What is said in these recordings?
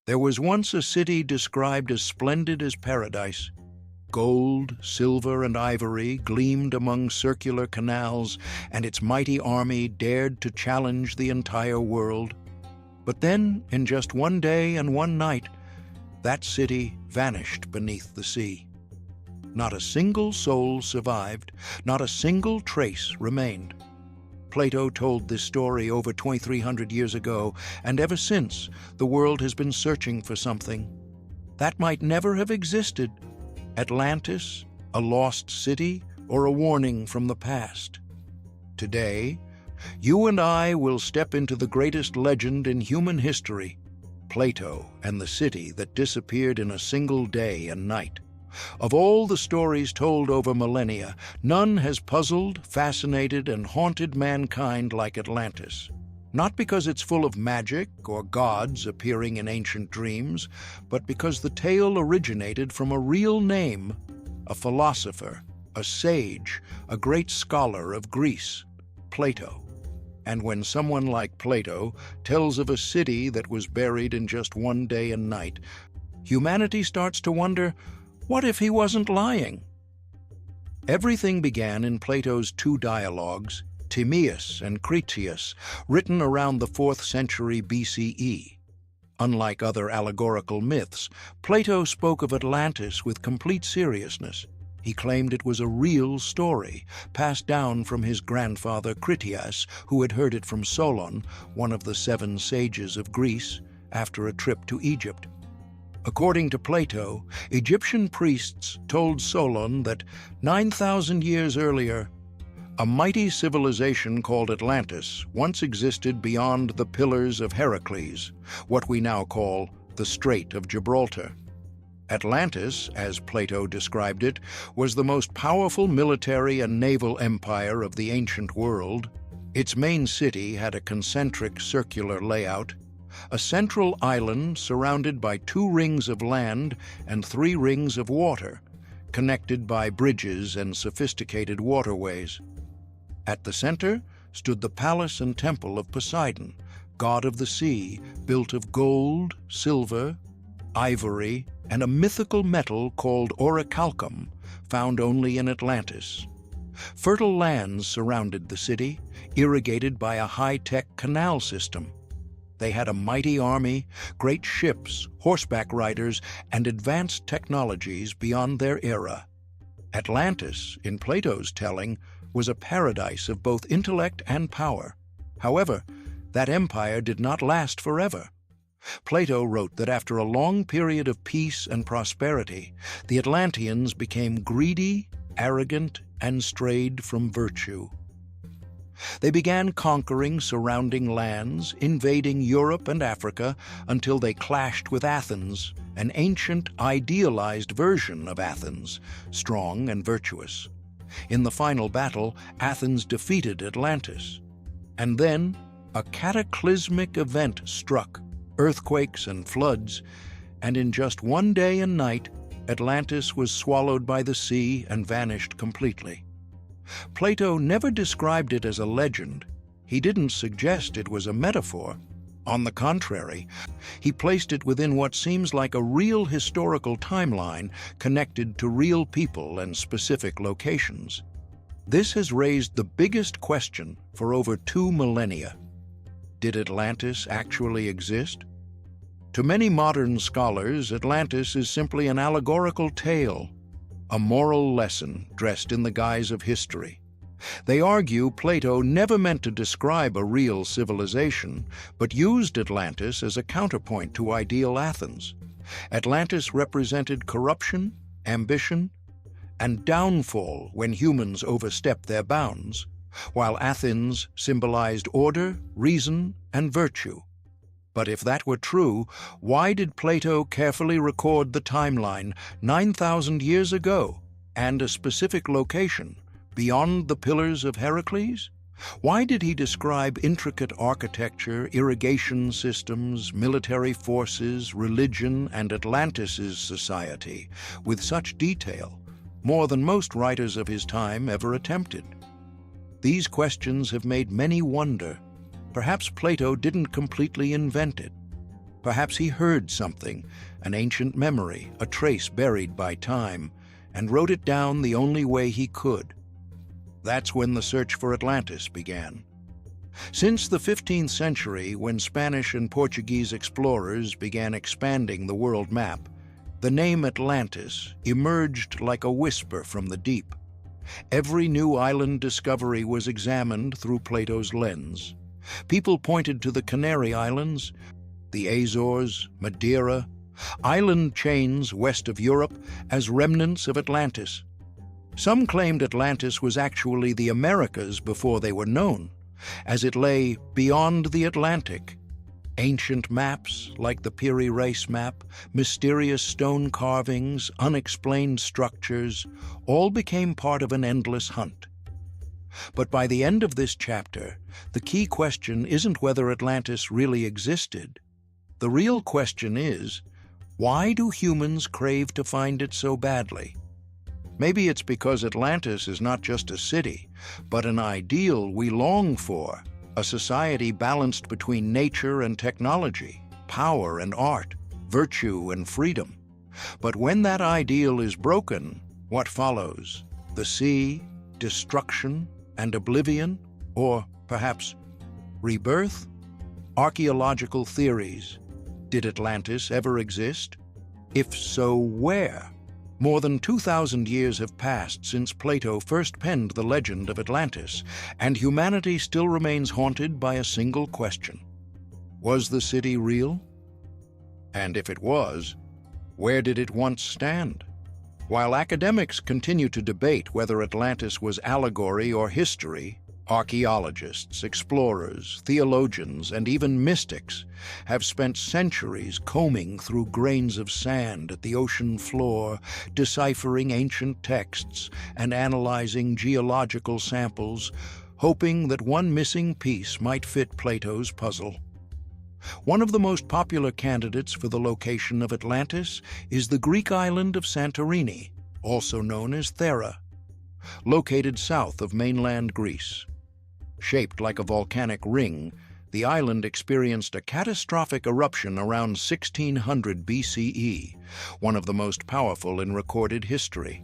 There was once a city described as splendid as paradise. Gold, silver, and ivory gleamed among circular canals, and its mighty army dared to challenge the entire world. But then, in just one day and one night, that city vanished beneath the sea. Not a single soul survived, not a single trace remained. Plato told this story over 2,300 years ago, and ever since, the world has been searching for something that might never have existed. Atlantis, a lost city, or a warning from the past. Today, you and I will step into the greatest legend in human history, Plato and the city that disappeared in a single day and night. Of all the stories told over millennia, none has puzzled, fascinated, and haunted mankind like Atlantis. Not because it's full of magic or gods appearing in ancient dreams, but because the tale originated from a real name, a philosopher, a sage, a great scholar of Greece, Plato. And when someone like Plato tells of a city that was buried in just one day and night, humanity starts to wonder, what if he wasn't lying? Everything began in Plato's two dialogues, Timaeus and Critias, written around the 4th century BCE. Unlike other allegorical myths, Plato spoke of Atlantis with complete seriousness. He claimed it was a real story, passed down from his grandfather Critias, who had heard it from Solon, one of the 7 sages of Greece, after a trip to Egypt. According to Plato, Egyptian priests told Solon that 9,000 years earlier, a mighty civilization called Atlantis once existed beyond the Pillars of Heracles, what we now call the Strait of Gibraltar. Atlantis, as Plato described it, was the most powerful military and naval empire of the ancient world. Its main city had a concentric circular layout, a central island surrounded by 2 rings of land and 3 rings of water, connected by bridges and sophisticated waterways. At the center stood the palace and temple of Poseidon, god of the sea, built of gold, silver, ivory, and a mythical metal called orichalcum, found only in Atlantis. Fertile lands surrounded the city, irrigated by a high-tech canal system. They had a mighty army, great ships, horseback riders, and advanced technologies beyond their era. Atlantis, in Plato's telling, was a paradise of both intellect and power. However, that empire did not last forever. Plato wrote that after a long period of peace and prosperity, the Atlanteans became greedy, arrogant, and strayed from virtue. They began conquering surrounding lands, invading Europe and Africa until they clashed with Athens, an ancient, idealized version of Athens, strong and virtuous. In the final battle, Athens defeated Atlantis. And then, a cataclysmic event struck, earthquakes and floods, and in just one day and night, Atlantis was swallowed by the sea and vanished completely. Plato never described it as a legend. He didn't suggest it was a metaphor. On the contrary, he placed it within what seems like a real historical timeline connected to real people and specific locations. This has raised the biggest question for over 2 millennia. Did Atlantis actually exist? To many modern scholars, Atlantis is simply an allegorical tale, a moral lesson dressed in the guise of history. They argue Plato never meant to describe a real civilization, but used Atlantis as a counterpoint to ideal Athens. Atlantis represented corruption, ambition, and downfall when humans overstepped their bounds, while Athens symbolized order, reason, and virtue. But if that were true, why did Plato carefully record the timeline 9,000 years ago and a specific location, beyond the Pillars of Heracles? Why did he describe intricate architecture, irrigation systems, military forces, religion, and Atlantis' society with such detail, more than most writers of his time ever attempted? These questions have made many wonder. Perhaps Plato didn't completely invent it. Perhaps he heard something, an ancient memory, a trace buried by time, and wrote it down the only way he could. That's when the search for Atlantis began. Since the 15th century, when Spanish and Portuguese explorers began expanding the world map, the name Atlantis emerged like a whisper from the deep. Every new island discovery was examined through Plato's lens. People pointed to the Canary Islands, the Azores, Madeira, island chains west of Europe as remnants of Atlantis. Some claimed Atlantis was actually the Americas before they were known, as it lay beyond the Atlantic. Ancient maps, like the Piri Reis map, mysterious stone carvings, unexplained structures, all became part of an endless hunt. But by the end of this chapter, the key question isn't whether Atlantis really existed. The real question is, why do humans crave to find it so badly? Maybe it's because Atlantis is not just a city, but an ideal we long for, a society balanced between nature and technology, power and art, virtue and freedom. But when that ideal is broken, what follows? The sea, destruction, and oblivion? Or perhaps rebirth? Archaeological theories. Did Atlantis ever exist? If so, where? More than 2,000 years have passed since Plato first penned the legend of Atlantis, and humanity still remains haunted by a single question. Was the city real? And if it was, where did it once stand? While academics continue to debate whether Atlantis was allegory or history, archaeologists, explorers, theologians, and even mystics have spent centuries combing through grains of sand at the ocean floor, deciphering ancient texts and analyzing geological samples, hoping that one missing piece might fit Plato's puzzle. One of the most popular candidates for the location of Atlantis is the Greek island of Santorini, also known as Thera, located south of mainland Greece. Shaped like a volcanic ring, the island experienced a catastrophic eruption around 1600 BCE, one of the most powerful in recorded history.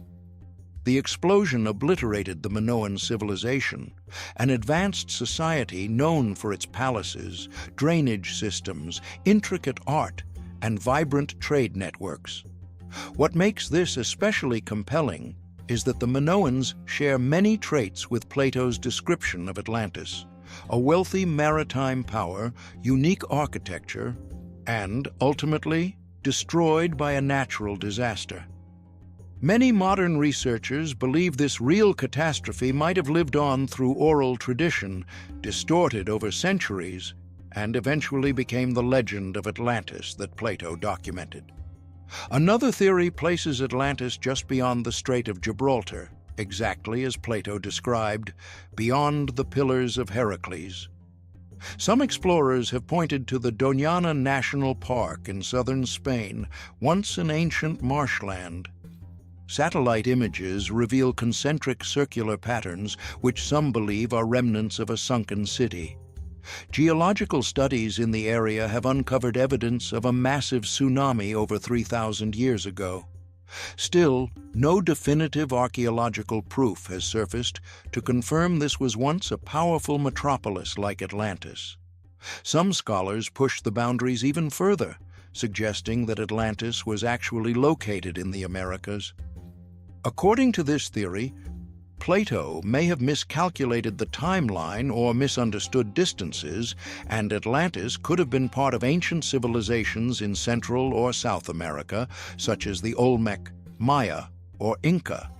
The explosion obliterated the Minoan civilization, an advanced society known for its palaces, drainage systems, intricate art, and vibrant trade networks. What makes this especially compelling is that the Minoans share many traits with Plato's description of Atlantis: a wealthy maritime power, unique architecture, and, ultimately, destroyed by a natural disaster. Many modern researchers believe this real catastrophe might have lived on through oral tradition, distorted over centuries, and eventually became the legend of Atlantis that Plato documented. Another theory places Atlantis just beyond the Strait of Gibraltar, exactly as Plato described, beyond the Pillars of Heracles. Some explorers have pointed to the Doñana National Park in southern Spain, once an ancient marshland. Satellite images reveal concentric circular patterns which some believe are remnants of a sunken city. Geological studies in the area have uncovered evidence of a massive tsunami over 3,000 years ago. Still, no definitive archaeological proof has surfaced to confirm this was once a powerful metropolis like Atlantis. Some scholars push the boundaries even further, suggesting that Atlantis was actually located in the Americas. According to this theory, Plato may have miscalculated the timeline or misunderstood distances, and Atlantis could have been part of ancient civilizations in Central or South America, such as the Olmec, Maya, or Inca.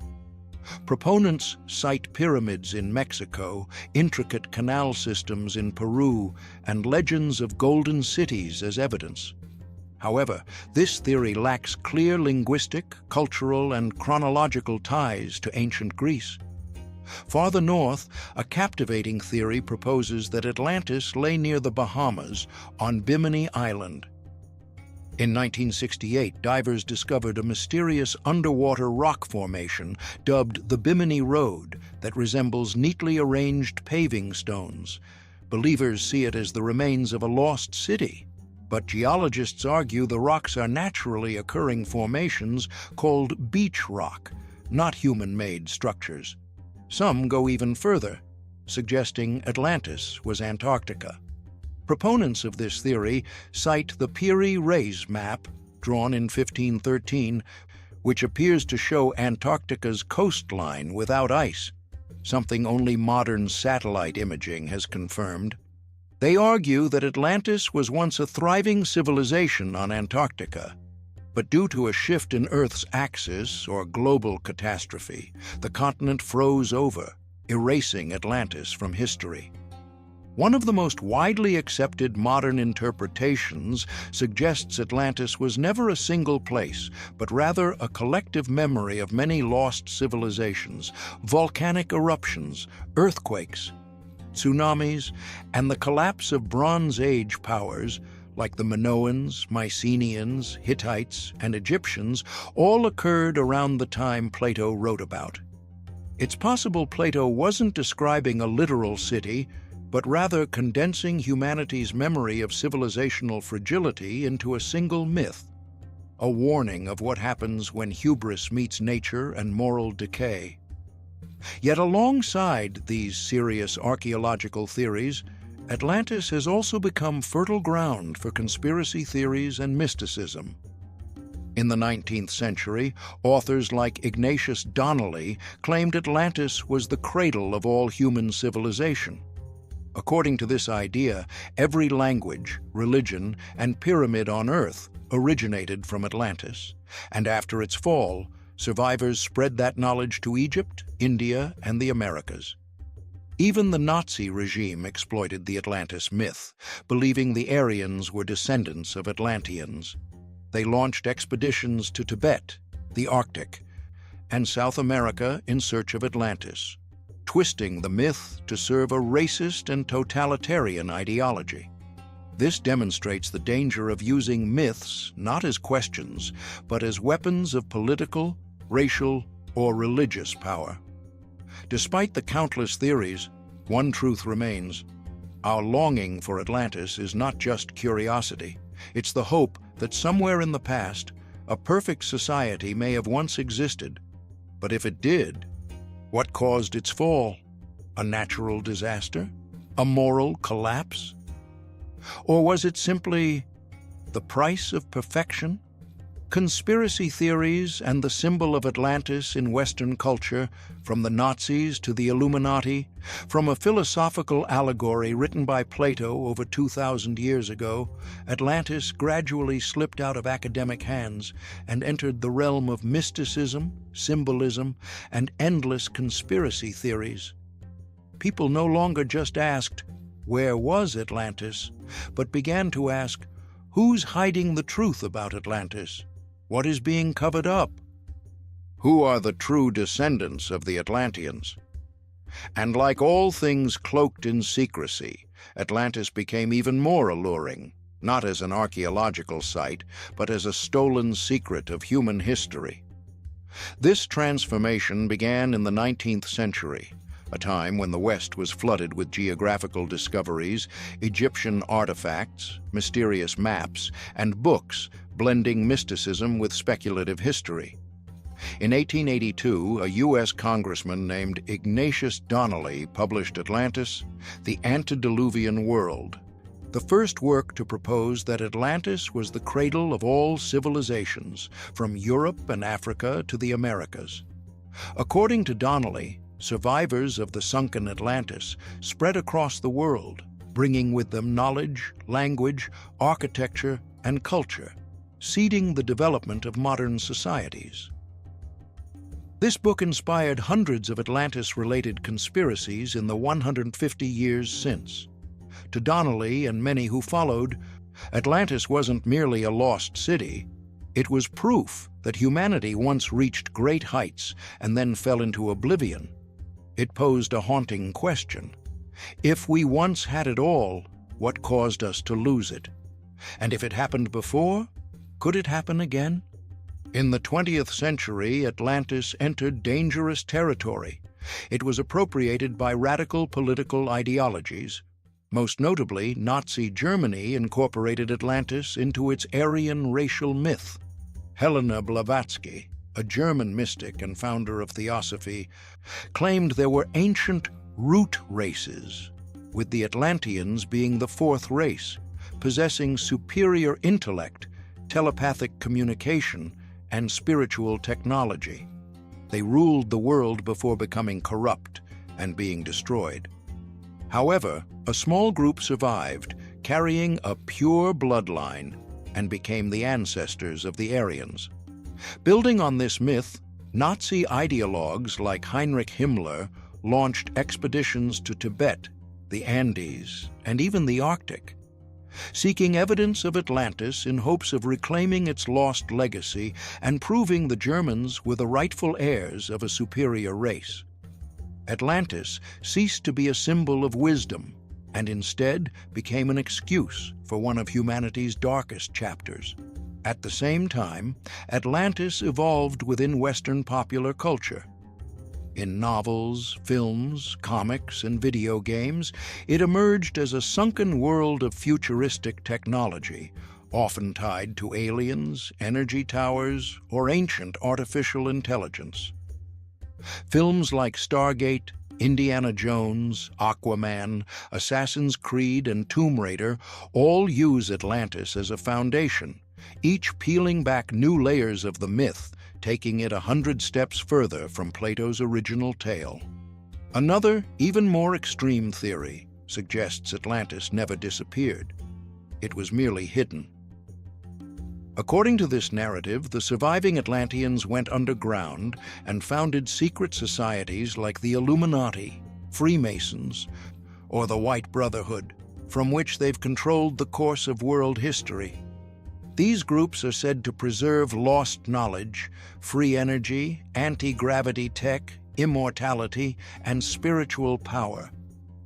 Proponents cite pyramids in Mexico, intricate canal systems in Peru, and legends of golden cities as evidence. However, this theory lacks clear linguistic, cultural, and chronological ties to ancient Greece. Farther north, a captivating theory proposes that Atlantis lay near the Bahamas on Bimini Island. In 1968, divers discovered a mysterious underwater rock formation dubbed the Bimini Road that resembles neatly arranged paving stones. Believers see it as the remains of a lost city. But geologists argue the rocks are naturally occurring formations called beach rock, not human-made structures. Some go even further, suggesting Atlantis was Antarctica. Proponents of this theory cite the Piri Reis map, drawn in 1513, which appears to show Antarctica's coastline without ice, something only modern satellite imaging has confirmed. They argue that Atlantis was once a thriving civilization on Antarctica, but due to a shift in Earth's axis or global catastrophe, the continent froze over, erasing Atlantis from history. One of the most widely accepted modern interpretations suggests Atlantis was never a single place, but rather a collective memory of many lost civilizations, volcanic eruptions, earthquakes, tsunamis, and the collapse of Bronze Age powers like the Minoans, Mycenaeans, Hittites, and Egyptians all occurred around the time Plato wrote about. It's possible Plato wasn't describing a literal city, but rather condensing humanity's memory of civilizational fragility into a single myth, a warning of what happens when hubris meets nature and moral decay. Yet alongside these serious archaeological theories, Atlantis has also become fertile ground for conspiracy theories and mysticism. In the 19th century, authors like Ignatius Donnelly claimed Atlantis was the cradle of all human civilization. According to this idea, every language, religion, and pyramid on Earth originated from Atlantis, and after its fall, survivors spread that knowledge to Egypt, India, and the Americas. Even the Nazi regime exploited the Atlantis myth, believing the Aryans were descendants of Atlanteans. They launched expeditions to Tibet, the Arctic, and South America in search of Atlantis, twisting the myth to serve a racist and totalitarian ideology. This demonstrates the danger of using myths not as questions, but as weapons of political, racial, or religious power. Despite the countless theories, one truth remains. Our longing for Atlantis is not just curiosity. It's the hope that somewhere in the past, a perfect society may have once existed. But if it did, what caused its fall? A natural disaster? A moral collapse? Or was it simply the price of perfection? Conspiracy theories and the symbol of Atlantis in Western culture, from the Nazis to the Illuminati, from a philosophical allegory written by Plato over 2,000 years ago, Atlantis gradually slipped out of academic hands and entered the realm of mysticism, symbolism, and endless conspiracy theories. People no longer just asked, "Where was Atlantis?" but began to ask, "Who's hiding the truth about Atlantis? What is being covered up? Who are the true descendants of the Atlanteans?" And like all things cloaked in secrecy, Atlantis became even more alluring, not as an archaeological site, but as a stolen secret of human history. This transformation began in the 19th century, a time when the West was flooded with geographical discoveries, Egyptian artifacts, mysterious maps, and books blending mysticism with speculative history. In 1882, a U.S. congressman named Ignatius Donnelly published Atlantis, the Antediluvian World, the first work to propose that Atlantis was the cradle of all civilizations, from Europe and Africa to the Americas. According to Donnelly, survivors of the sunken Atlantis spread across the world, bringing with them knowledge, language, architecture, and culture, seeding the development of modern societies. This book inspired hundreds of Atlantis-related conspiracies in the 150 years since. To Donnelly and many who followed, Atlantis wasn't merely a lost city. It was proof that humanity once reached great heights and then fell into oblivion. It posed a haunting question. If we once had it all, what caused us to lose it? And if it happened before, could it happen again? In the 20th century, Atlantis entered dangerous territory. It was appropriated by radical political ideologies. Most notably, Nazi Germany incorporated Atlantis into its Aryan racial myth. Helena Blavatsky, a German mystic and founder of Theosophy, claimed there were ancient root races, with the Atlanteans being the fourth race, possessing superior intellect, telepathic communication, and spiritual technology. They ruled the world before becoming corrupt and being destroyed. However, a small group survived, carrying a pure bloodline, and became the ancestors of the Aryans. Building on this myth, Nazi ideologues like Heinrich Himmler launched expeditions to Tibet, the Andes, and even the Arctic, seeking evidence of Atlantis in hopes of reclaiming its lost legacy and proving the Germans were the rightful heirs of a superior race. Atlantis ceased to be a symbol of wisdom and instead became an excuse for one of humanity's darkest chapters. At the same time, Atlantis evolved within Western popular culture. In novels, films, comics, and video games, it emerged as a sunken world of futuristic technology, often tied to aliens, energy towers, or ancient artificial intelligence. Films like Stargate, Indiana Jones, Aquaman, Assassin's Creed, and Tomb Raider all use Atlantis as a foundation, each peeling back new layers of the myth, taking it 100 steps further from Plato's original tale. Another, even more extreme theory suggests Atlantis never disappeared. It was merely hidden. According to this narrative, the surviving Atlanteans went underground and founded secret societies like the Illuminati, Freemasons, or the White Brotherhood, from which they've controlled the course of world history. These groups are said to preserve lost knowledge, free energy, anti-gravity tech, immortality, and spiritual power.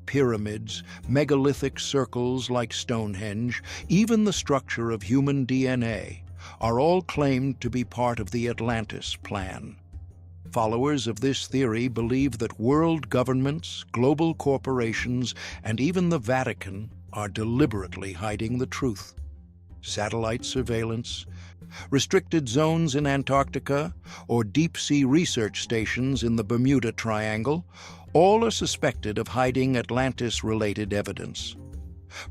Pyramids, megalithic circles like Stonehenge, even the structure of human DNA, are all claimed to be part of the Atlantis plan. Followers of this theory believe that world governments, global corporations, and even the Vatican are deliberately hiding the truth. Satellite surveillance, restricted zones in Antarctica, or deep-sea research stations in the Bermuda Triangle, all are suspected of hiding Atlantis-related evidence.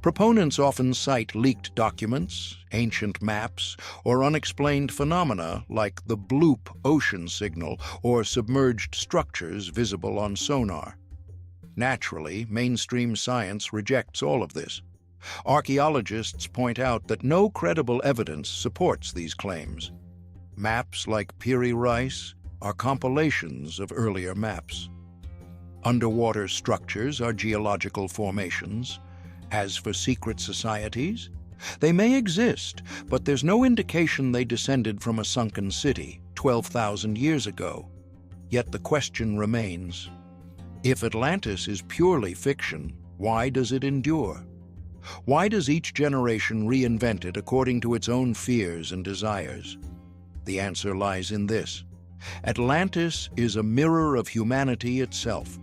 Proponents often cite leaked documents, ancient maps, or unexplained phenomena like the bloop ocean signal or submerged structures visible on sonar. Naturally, mainstream science rejects all of this. Archaeologists point out that no credible evidence supports these claims. Maps like Piri Reis are compilations of earlier maps. Underwater structures are geological formations. As for secret societies, they may exist, but there's no indication they descended from a sunken city 12,000 years ago. Yet the question remains, if Atlantis is purely fiction, why does it endure? Why does each generation reinvent it according to its own fears and desires? The answer lies in this. Atlantis is a mirror of humanity itself.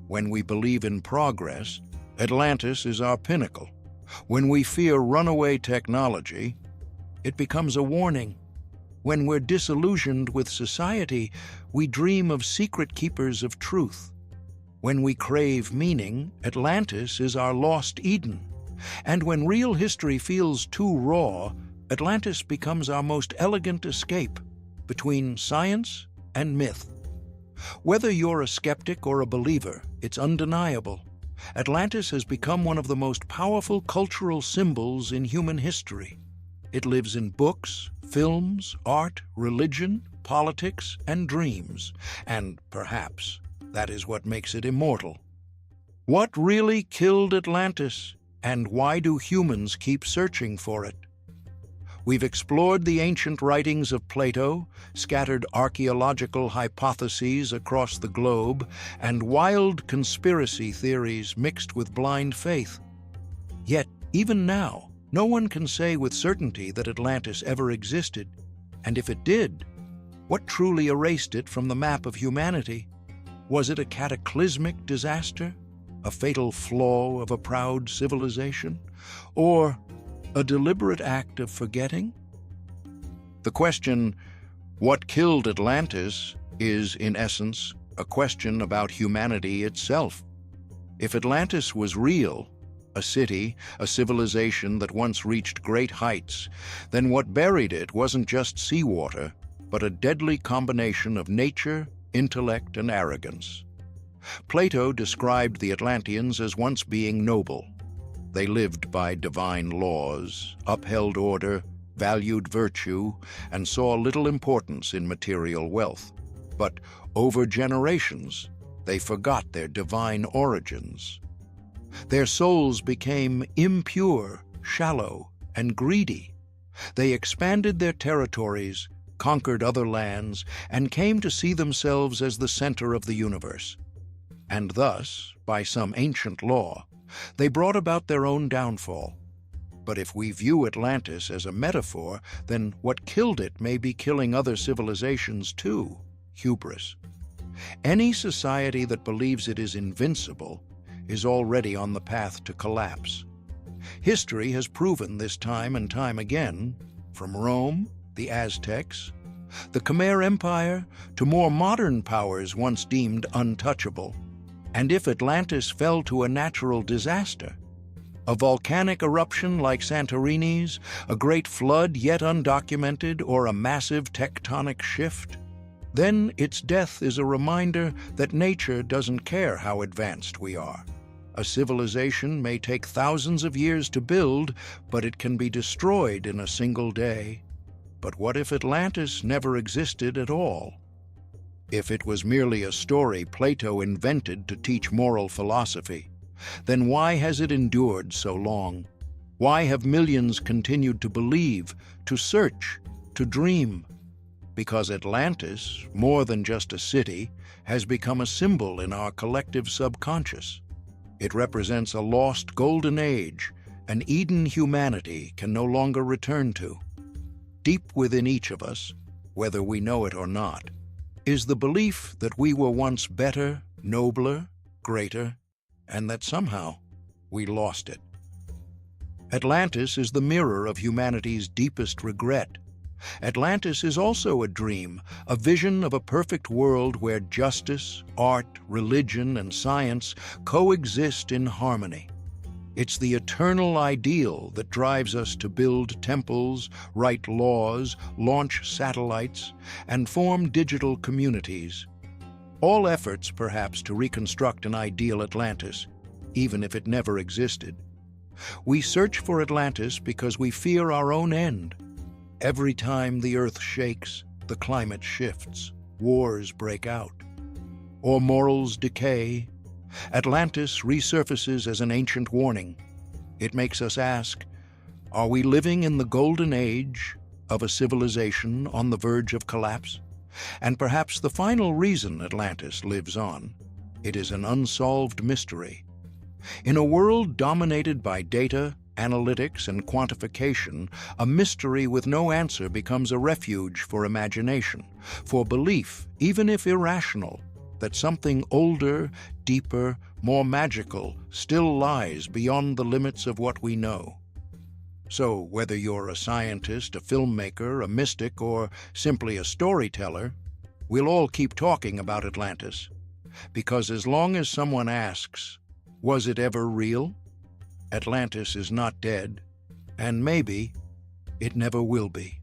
When we believe in progress, Atlantis is our pinnacle. When we fear runaway technology, it becomes a warning. When we're disillusioned with society, we dream of secret keepers of truth. When we crave meaning, Atlantis is our lost Eden. And when real history feels too raw, Atlantis becomes our most elegant escape between science and myth. Whether you're a skeptic or a believer, it's undeniable. Atlantis has become one of the most powerful cultural symbols in human history. It lives in books, films, art, religion, politics, and dreams. And perhaps that is what makes it immortal. What really killed Atlantis? And why do humans keep searching for it? We've explored the ancient writings of Plato, scattered archaeological hypotheses across the globe, and wild conspiracy theories mixed with blind faith. Yet, even now, no one can say with certainty that Atlantis ever existed. And if it did, what truly erased it from the map of humanity? Was it a cataclysmic disaster? a fatal flaw of a proud civilization, or a deliberate act of forgetting? The question, what killed Atlantis, is, in essence, a question about humanity itself. If Atlantis was real, a city, a civilization that once reached great heights, then what buried it wasn't just seawater, but a deadly combination of nature, intellect, and arrogance. Plato described the Atlanteans as once being noble. They lived by divine laws, upheld order, valued virtue, and saw little importance in material wealth. But over generations, they forgot their divine origins. Their souls became impure, shallow, and greedy. They expanded their territories, conquered other lands, and came to see themselves as the center of the universe. And thus, by some ancient law, they brought about their own downfall. But if we view Atlantis as a metaphor, then what killed it may be killing other civilizations too: hubris. Any society that believes it is invincible is already on the path to collapse. History has proven this time and time again, from Rome, the Aztecs, the Khmer Empire, to more modern powers once deemed untouchable. And if Atlantis fell to a natural disaster, a volcanic eruption like Santorini's, a great flood yet undocumented, or a massive tectonic shift, then its death is a reminder that nature doesn't care how advanced we are. A civilization may take thousands of years to build, but it can be destroyed in a single day. But what if Atlantis never existed at all? If it was merely a story Plato invented to teach moral philosophy, then why has it endured so long? Why have millions continued to believe, to search, to dream? Because Atlantis, more than just a city, has become a symbol in our collective subconscious. It represents a lost golden age, an Eden humanity can no longer return to. Deep within each of us, whether we know it or not, is the belief that we were once better, nobler, greater, and that somehow we lost it. Atlantis is the mirror of humanity's deepest regret. Atlantis is also a dream, a vision of a perfect world where justice, art, religion, and science coexist in harmony. It's the eternal ideal that drives us to build temples, write laws, launch satellites, and form digital communities. All efforts, perhaps, to reconstruct an ideal Atlantis, even if it never existed. We search for Atlantis because we fear our own end. Every time the Earth shakes, the climate shifts, wars break out, or morals decay, Atlantis resurfaces as an ancient warning. It makes us ask, are we living in the golden age of a civilization on the verge of collapse? And perhaps the final reason Atlantis lives on, it is an unsolved mystery. In a world dominated by data, analytics, and quantification, a mystery with no answer becomes a refuge for imagination, for belief, even if irrational, that something older, deeper, more magical still lies beyond the limits of what we know. So, whether you're a scientist, a filmmaker, a mystic, or simply a storyteller, we'll all keep talking about Atlantis. Because as long as someone asks, was it ever real? Atlantis is not dead, and maybe it never will be.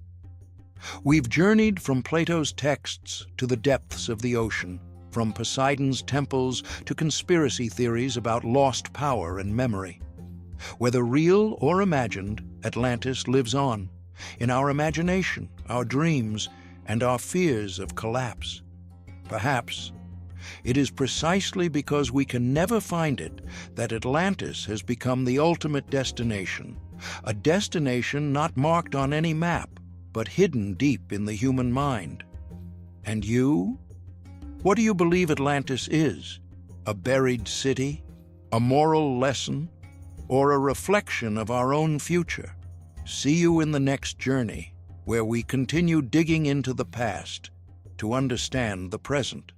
We've journeyed from Plato's texts to the depths of the ocean, from Poseidon's temples to conspiracy theories about lost power and memory. Whether real or imagined, Atlantis lives on, in our imagination, our dreams, and our fears of collapse. Perhaps it is precisely because we can never find it that Atlantis has become the ultimate destination, a destination not marked on any map, but hidden deep in the human mind. And you? What do you believe Atlantis is? A buried city? A moral lesson? Or a reflection of our own future? See you in the next journey, where we continue digging into the past to understand the present.